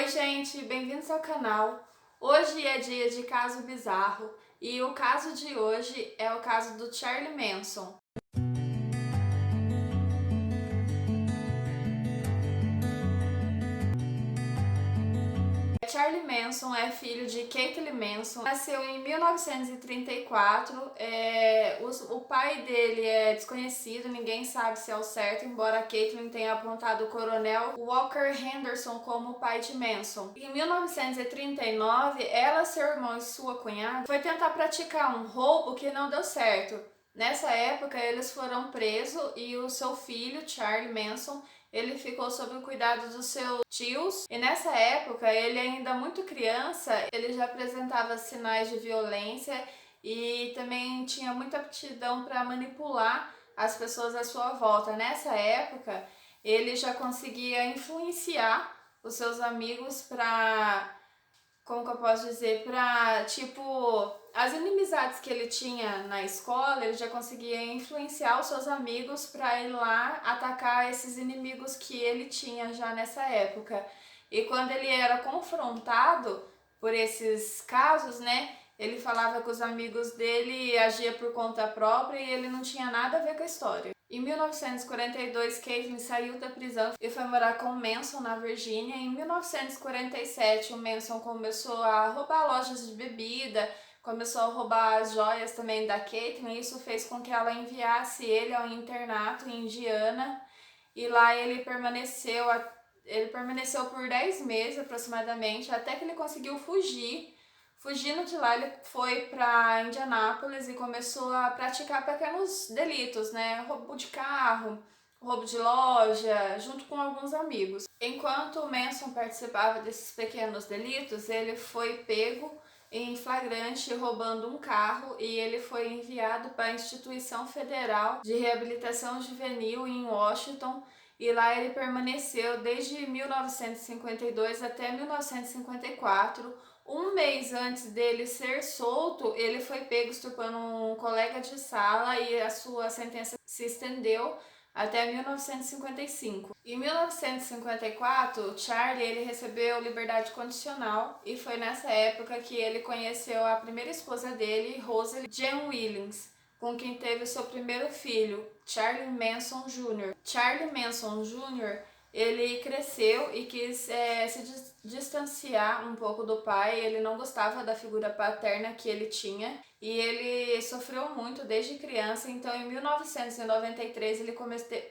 Oi gente, bem-vindos ao canal. Hoje é dia de caso bizarro e o caso de hoje é o caso do Charlie Manson. Charlie Manson é filho de Caitlin Manson, nasceu em 1934, o pai dele é desconhecido, ninguém sabe se é o certo, embora Caitlin tenha apontado o coronel Walker Henderson como pai de Manson. Em 1939, ela, seu irmão e sua cunhada foi tentar praticar um roubo que não deu certo. Nessa época, eles foram presos e o seu filho, Charlie Manson, ele ficou sob o cuidado dos seus tios e nessa época, ele ainda muito criança, ele já apresentava sinais de violência e também tinha muita aptidão para manipular as pessoas à sua volta. Nessa época, ele já conseguia influenciar os seus amigos para, como que eu posso dizer, para tipo as inimizades que ele tinha na escola, ele já conseguia influenciar os seus amigos para ir lá atacar esses inimigos que ele tinha já nessa época. E quando ele era confrontado por esses casos, né, ele falava que os amigos dele agiam por conta própria e ele não tinha nada a ver com a história. Em 1942, Caitlin saiu da prisão e foi morar com Manson na Virgínia. Em 1947, o Manson começou a roubar lojas de bebida, começou a roubar as joias também da Caitlin, e isso fez com que ela enviasse ele ao internato em Indiana, e lá ele permaneceu por 10 meses aproximadamente, até que ele conseguiu fugir. Fugindo de lá, ele foi para Indianápolis e começou a praticar pequenos delitos, né? Roubo de carro, roubo de loja, junto com alguns amigos. Enquanto o Manson participava desses pequenos delitos, ele foi pego em flagrante roubando um carro e ele foi enviado para a Instituição Federal de Reabilitação Juvenil em Washington, e lá ele permaneceu desde 1952 até 1954. Um mês antes dele ser solto, ele foi pego estupendo um colega de sala e a sua sentença se estendeu até 1955. Em 1954, Charlie ele recebeu liberdade condicional e foi nessa época que ele conheceu a primeira esposa dele, Rosalie Jane Williams, com quem teve o seu primeiro filho, Charlie Manson Jr. Charlie Manson Jr. ele cresceu e quis se distanciar um pouco do pai. Ele não gostava da figura paterna que ele tinha e ele sofreu muito desde criança. Então, em 1993, ele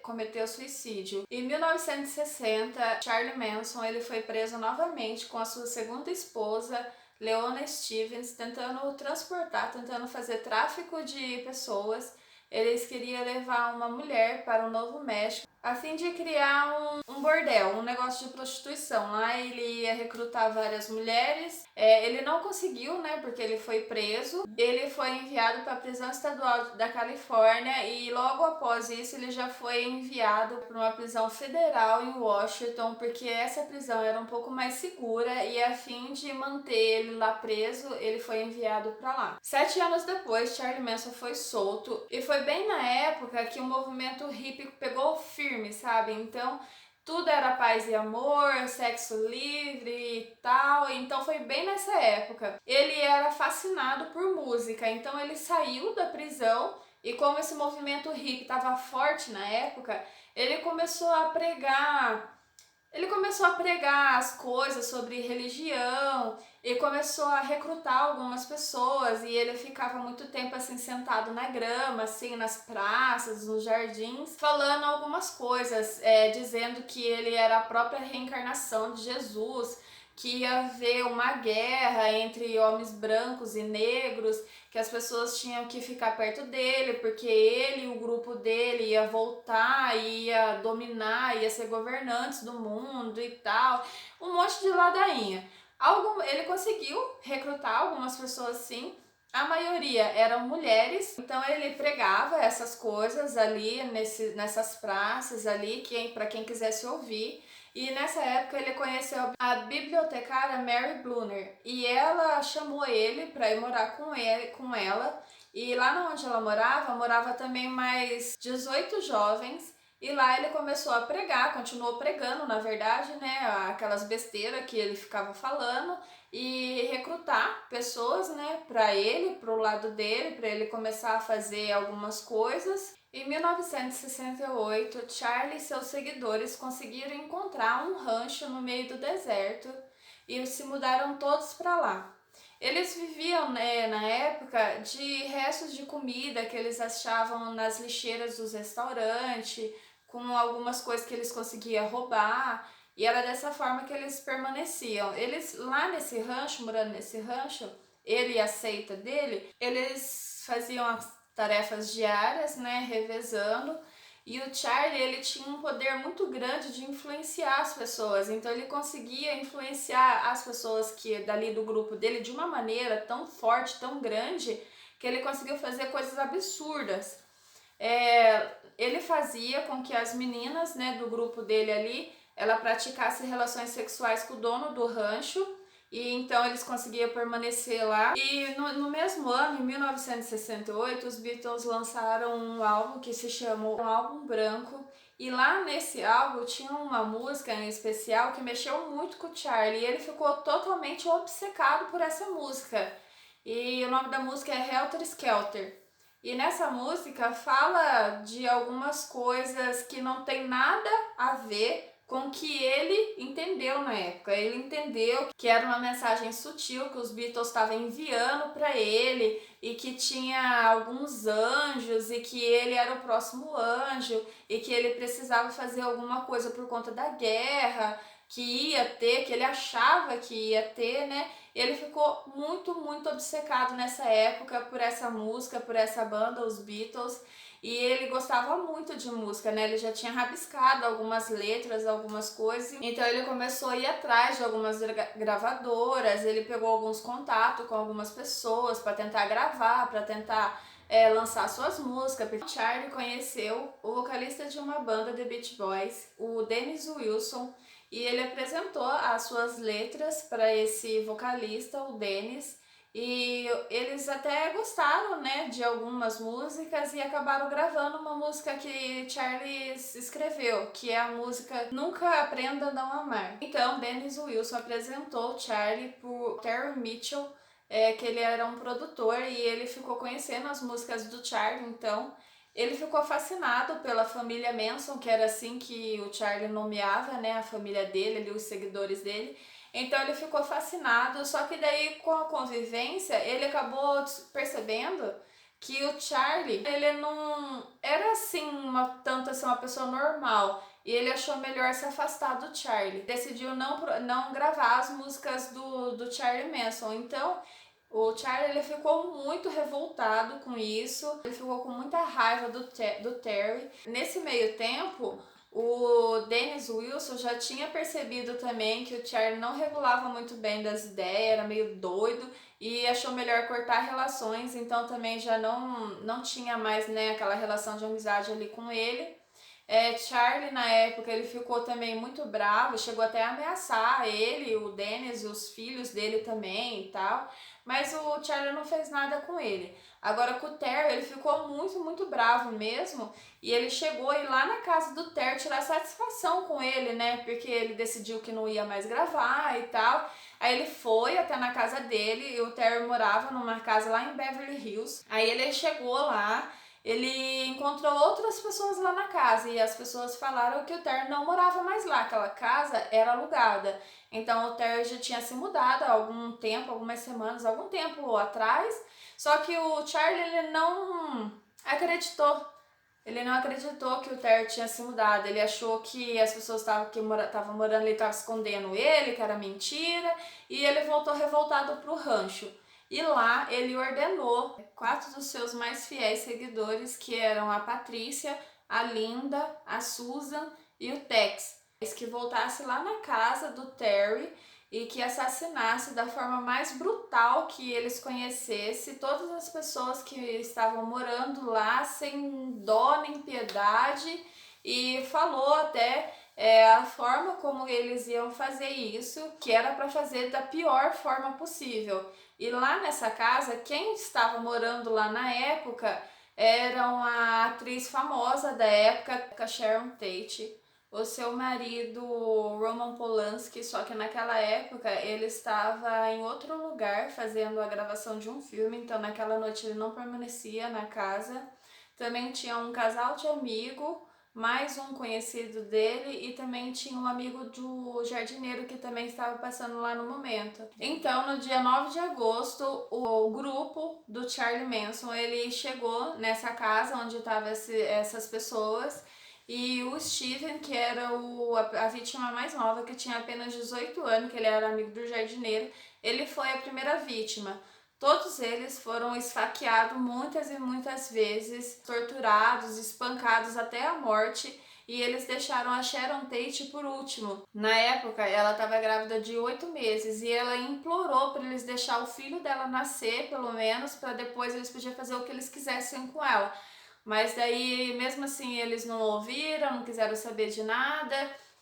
cometeu suicídio. Em 1960, Charlie Manson ele foi preso novamente com a sua segunda esposa, Leona Stevens, tentando fazer tráfico de pessoas. Eles queriam levar uma mulher para o Novo México a fim de criar um bordel, um negócio de prostituição. Lá ele ia recrutar várias mulheres. Ele não conseguiu, né, porque ele foi preso. Ele foi enviado para a prisão estadual da Califórnia e logo após isso ele já foi enviado para uma prisão federal em Washington, porque essa prisão era um pouco mais segura e a fim de manter ele lá preso, ele foi enviado para lá. 7 anos depois, Charlie Manson foi solto e foi bem na época que o movimento hippie pegou firme, sabe? Então tudo era paz e amor, sexo livre e tal. Então foi bem nessa época. Ele era fascinado por música, então ele saiu da prisão e como esse movimento hippie estava forte na época, ele começou a pregar as coisas sobre religião e começou a recrutar algumas pessoas, e ele ficava muito tempo assim sentado na grama, assim, nas praças, nos jardins, falando algumas coisas, dizendo que ele era a própria reencarnação de Jesus, que ia haver uma guerra entre homens brancos e negros, que as pessoas tinham que ficar perto dele, porque ele e o grupo dele ia voltar, ia dominar, ia ser governantes do mundo e tal, um monte de ladainha. Ele conseguiu recrutar algumas pessoas sim, a maioria eram mulheres, então ele pregava essas coisas ali nessas praças ali, para quem quisesse ouvir. E nessa época ele conheceu a bibliotecária Mary Brunner e ela chamou ele para ir morar com ela. E lá onde ela morava também mais 18 jovens E lá ele começou a pregar, continuou pregando, na verdade, né, aquelas besteiras que ele ficava falando e recrutar pessoas, né, para ele, pro lado dele, para ele começar a fazer algumas coisas. Em 1968, Charlie e seus seguidores conseguiram encontrar um rancho no meio do deserto e se mudaram todos para lá. Eles viviam, né, na época de restos de comida que eles achavam nas lixeiras dos restaurantes, com algumas coisas que eles conseguiam roubar, e era dessa forma que eles permaneciam. Eles lá nesse rancho, morando nesse rancho, ele e a seita dele, eles faziam as tarefas diárias, né, revezando. E o Charlie, ele tinha um poder muito grande de influenciar as pessoas, então ele conseguia influenciar as pessoas que dali do grupo dele de uma maneira tão forte, tão grande, que ele conseguiu fazer coisas absurdas. Ele fazia com que as meninas, né, do grupo dele ali, ela praticasse relações sexuais com o dono do rancho, e então eles conseguiam permanecer lá. E no mesmo ano, em 1968, os Beatles lançaram um álbum que se chamou Um Álbum Branco, e lá nesse álbum tinha uma música em especial que mexeu muito com o Charlie, e ele ficou totalmente obcecado por essa música. E o nome da música é Helter Skelter. E nessa música fala de algumas coisas que não tem nada a ver com o que ele entendeu na época. Ele entendeu que era uma mensagem sutil que os Beatles estavam enviando para ele e que tinha alguns anjos e que ele era o próximo anjo e que ele precisava fazer alguma coisa por conta da guerra que ia ter, que ele achava que ia ter, né? Ele ficou muito, muito obcecado nessa época por essa música, por essa banda, os Beatles. E ele gostava muito de música, né? Ele já tinha rabiscado algumas letras, algumas coisas. Então ele começou a ir atrás de algumas gravadoras, ele pegou alguns contatos com algumas pessoas para tentar gravar, para tentar lançar suas músicas. Charlie conheceu o vocalista de uma banda, The Beach Boys, o Dennis Wilson, e ele apresentou as suas letras para esse vocalista, o Dennis, e eles até gostaram, né, de algumas músicas e acabaram gravando uma música que Charlie escreveu, que é a música Nunca Aprenda a Não Amar. Então, Dennis Wilson apresentou Charlie por Terry Mitchell, que ele era um produtor e ele ficou conhecendo as músicas do Charlie, então ele ficou fascinado pela família Manson, que era assim que o Charlie nomeava, né, a família dele, ali, os seguidores dele. Então ele ficou fascinado, só que daí com a convivência ele acabou percebendo que o Charlie, ele não era assim tanto assim uma pessoa normal, e ele achou melhor se afastar do Charlie. Decidiu não gravar as músicas do Charlie Manson. Então o Charlie, ele ficou muito revoltado com isso, ele ficou com muita raiva do Terry. Nesse meio tempo, o Dennis Wilson já tinha percebido também que o Charlie não regulava muito bem das ideias, era meio doido e achou melhor cortar relações, então também já não tinha mais, né, aquela relação de amizade ali com ele. Charlie, na época, ele ficou também muito bravo, chegou até a ameaçar ele, o Dennis e os filhos dele também e tal, mas o Charlie não fez nada com ele. Agora com o Terry, ele ficou muito, muito bravo mesmo, e ele chegou a ir lá na casa do Terry tirar satisfação com ele, né, porque ele decidiu que não ia mais gravar e tal. Aí ele foi até na casa dele, e o Terry morava numa casa lá em Beverly Hills. Aí ele chegou lá, ele encontrou outras pessoas lá na casa e as pessoas falaram que o Terry não morava mais lá, aquela casa era alugada. Então o Terry já tinha se mudado há algum tempo, algumas semanas, algum tempo atrás, só que o Charlie, ele não acreditou. Ele não acreditou que o Terry tinha se mudado, ele achou que as pessoas estavam morando ali estavam escondendo ele, que era mentira, e ele voltou revoltado pro rancho. E lá ele ordenou 4 dos seus mais fiéis seguidores, que eram a Patrícia, a Linda, a Susan e o Tex, que voltasse lá na casa do Terry e que assassinasse da forma mais brutal que eles conhecessem todas as pessoas que estavam morando lá, sem dó nem piedade, e falou até a forma como eles iam fazer isso, que era para fazer da pior forma possível. E lá nessa casa, quem estava morando lá na época era uma atriz famosa da época, Sharon Tate. O seu marido, Roman Polanski, só que naquela época ele estava em outro lugar fazendo a gravação de um filme, então naquela noite ele não permanecia na casa. Também tinha um casal de amigo, mais um conhecido dele, e também tinha um amigo do jardineiro que também estava passando lá no momento. Então, no dia 9 de agosto, o grupo do Charlie Manson, ele chegou nessa casa onde estavam essas pessoas, e o Steven, que era a vítima mais nova, que tinha apenas 18 anos, que ele era amigo do jardineiro, ele foi a primeira vítima. Todos eles foram esfaqueados muitas e muitas vezes, torturados, espancados até a morte, e eles deixaram a Sharon Tate por último. Na época, ela estava grávida de 8 meses e ela implorou para eles deixar o filho dela nascer, pelo menos, para depois eles podiam fazer o que eles quisessem com ela. Mas daí, mesmo assim, eles não ouviram, não quiseram saber de nada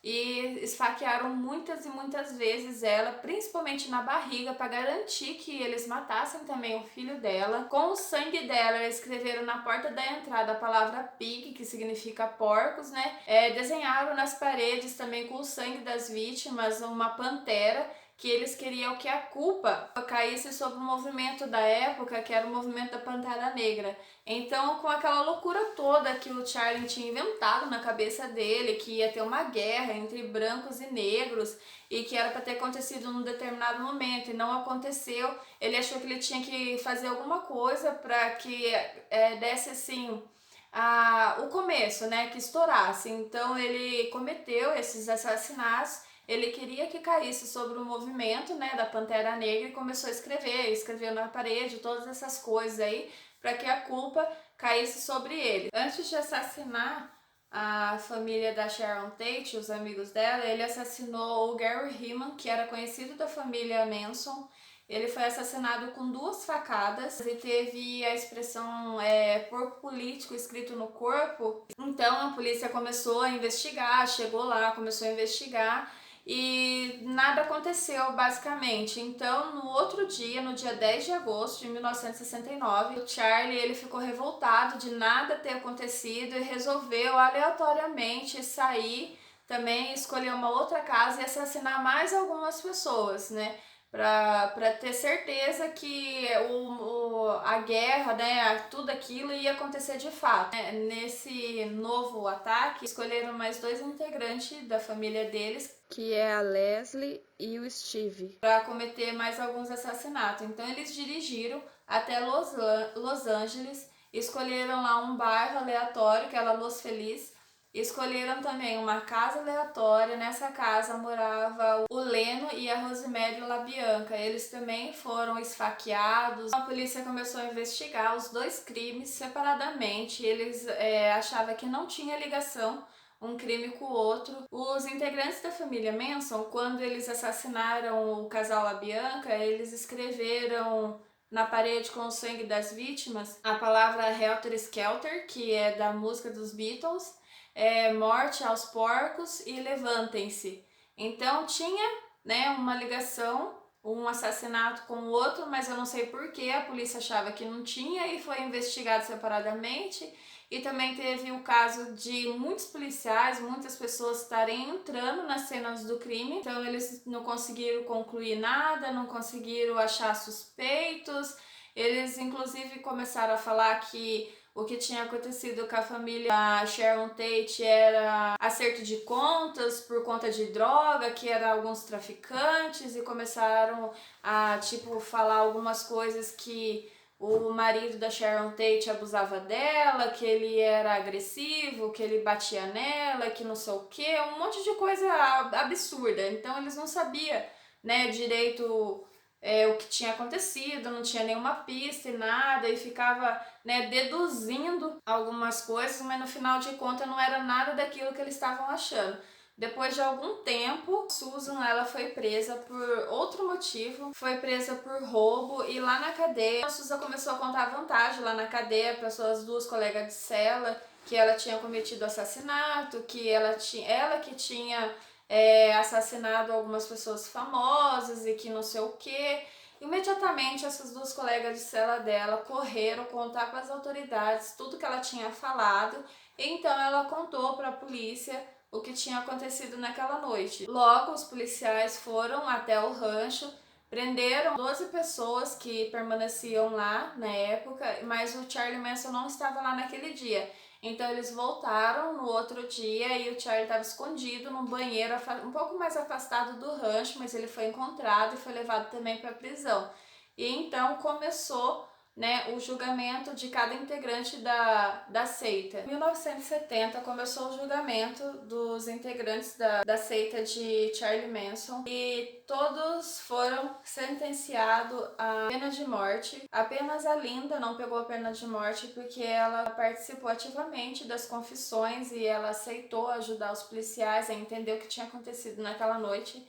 e esfaquearam muitas e muitas vezes ela, principalmente na barriga, para garantir que eles matassem também o filho dela. Com o sangue dela, eles escreveram na porta da entrada a palavra pig, que significa porcos, né? Desenharam nas paredes também com o sangue das vítimas uma pantera, que eles queriam que a culpa caísse sobre o movimento da época, que era o movimento da Pantera Negra. Então, com aquela loucura toda que o Charlie tinha inventado na cabeça dele, que ia ter uma guerra entre brancos e negros e que era para ter acontecido num determinado momento e não aconteceu, ele achou que ele tinha que fazer alguma coisa para que desse assim o começo, né, que estourasse. Então ele cometeu esses assassinatos. Ele queria que caísse sobre o movimento, né, da Pantera Negra e começou a escrever, escreveu na parede, todas essas coisas aí, para que a culpa caísse sobre ele. Antes de assassinar a família da Sharon Tate, os amigos dela, ele assassinou o Gary Heeman, que era conhecido da família Manson. Ele foi assassinado com 2 facadas e teve a expressão porco político escrito no corpo. Então a polícia começou a investigar, chegou lá, começou a investigar e nada aconteceu basicamente. Então no outro dia, no dia 10 de agosto de 1969, o Charlie ele ficou revoltado de nada ter acontecido e resolveu aleatoriamente sair, também escolher uma outra casa e assassinar mais algumas pessoas, né? Para ter certeza que a guerra, né, tudo aquilo ia acontecer de fato. Nesse novo ataque, escolheram mais 2 integrantes da família deles, que é a Leslie e o Steve, para cometer mais alguns assassinatos. Então eles dirigiram até Los Angeles, escolheram lá um bairro aleatório, que era Los Feliz. Escolheram também uma casa aleatória. Nessa casa morava o Leno e a Rosemary LaBianca. Eles também foram esfaqueados. A polícia começou a investigar os 2 crimes separadamente. Eles achavam que não tinha ligação um crime com o outro. Os integrantes da família Manson, quando eles assassinaram o casal LaBianca, eles escreveram na parede com o sangue das vítimas a palavra Helter Skelter, que é da música dos Beatles, morte aos porcos e levantem-se. Então tinha, né, uma ligação, um assassinato com o outro, mas eu não sei porquê, a polícia achava que não tinha e foi investigado separadamente. E também teve o caso de muitos policiais, muitas pessoas estarem entrando nas cenas do crime, então eles não conseguiram concluir nada, não conseguiram achar suspeitos. Eles inclusive começaram a falar que o que tinha acontecido com a família Sharon Tate era acerto de contas por conta de droga, que eram alguns traficantes, e começaram a falar algumas coisas que o marido da Sharon Tate abusava dela, que ele era agressivo, que ele batia nela, que não sei o que, um monte de coisa absurda. Então eles não sabiam, né, direito o que tinha acontecido, não tinha nenhuma pista e nada, e ficava, né, deduzindo algumas coisas, mas no final de contas não era nada daquilo que eles estavam achando. Depois de algum tempo, Susan ela foi presa por outro motivo, foi presa por roubo, e lá na cadeia a Susan começou a contar vantagem lá na cadeia para suas 2 colegas de cela, que ela tinha cometido assassinato, que ela que tinha assassinado algumas pessoas famosas e que não sei o que. Imediatamente, essas duas colegas de cela dela correram contar para as autoridades tudo que ela tinha falado. Então ela contou para a polícia o que tinha acontecido naquela noite. Logo, os policiais foram até o rancho, prenderam 12 pessoas que permaneciam lá na época, mas o Charlie Manson não estava lá naquele dia. Então eles voltaram no outro dia e o Charlie estava escondido num banheiro um pouco mais afastado do rancho, mas ele foi encontrado e foi levado também para a prisão. E então começou, né, o julgamento de cada integrante da seita. Em 1970 começou o julgamento dos integrantes da seita de Charlie Manson e todos foram sentenciados à pena de morte. Apenas a Linda não pegou a pena de morte porque ela participou ativamente das confissões e ela aceitou ajudar os policiais a entender o que tinha acontecido naquela noite.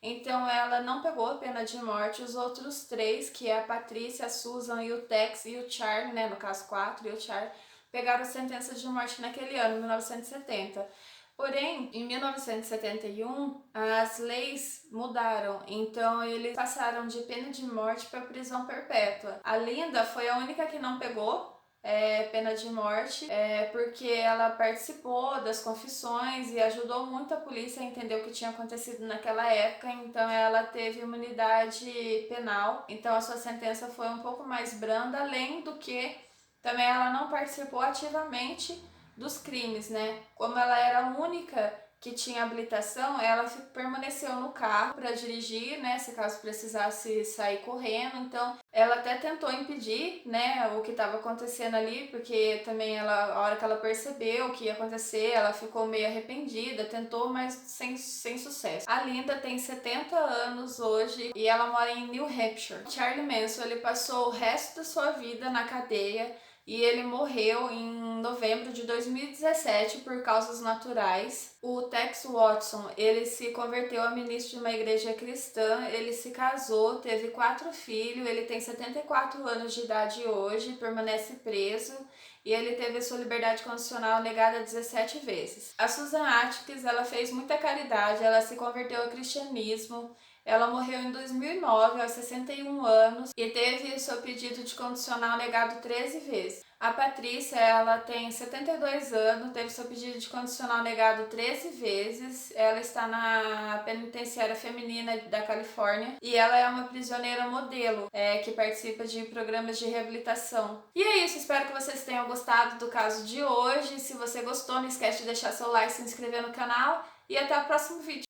Então ela não pegou a pena de morte. Os outros três, que é a Patrícia, a Susan e o Tex e o Charlie, né, no caso 4 e o Charlie, pegaram sentença de morte naquele ano, 1970. Porém, em 1971, as leis mudaram, então eles passaram de pena de morte para prisão perpétua. A Linda foi a única que não pegou pena de morte, porque ela participou das confissões e ajudou muito a polícia a entender o que tinha acontecido naquela época, então ela teve imunidade penal, então a sua sentença foi um pouco mais branda, além do que também ela não participou ativamente dos crimes, né? Como ela era a única que tinha habilitação, ela permaneceu no carro para dirigir, né, se caso precisasse sair correndo. Então, ela até tentou impedir, né, o que estava acontecendo ali, porque também ela, a hora que ela percebeu o que ia acontecer, ela ficou meio arrependida, tentou, mas sem sucesso. A Linda tem 70 anos hoje e ela mora em New Hampshire. Charlie Manson, ele passou o resto da sua vida na cadeia e ele morreu em novembro de 2017 por causas naturais. O Tex Watson, ele se converteu a ministro de uma igreja cristã, ele se casou, teve 4 filhos, ele tem 74 anos de idade hoje, permanece preso e ele teve a sua liberdade condicional negada 17 vezes. A Susan Atkins, ela fez muita caridade, ela se converteu ao cristianismo. Ela morreu em 2009, aos 61 anos, e teve seu pedido de condicional negado 13 vezes. A Patrícia, ela tem 72 anos, teve seu pedido de condicional negado 13 vezes. Ela está na penitenciária feminina da Califórnia e ela é uma prisioneira modelo, que participa de programas de reabilitação. E é isso, espero que vocês tenham gostado do caso de hoje. Se você gostou, não esquece de deixar seu like, se inscrever no canal e até o próximo vídeo.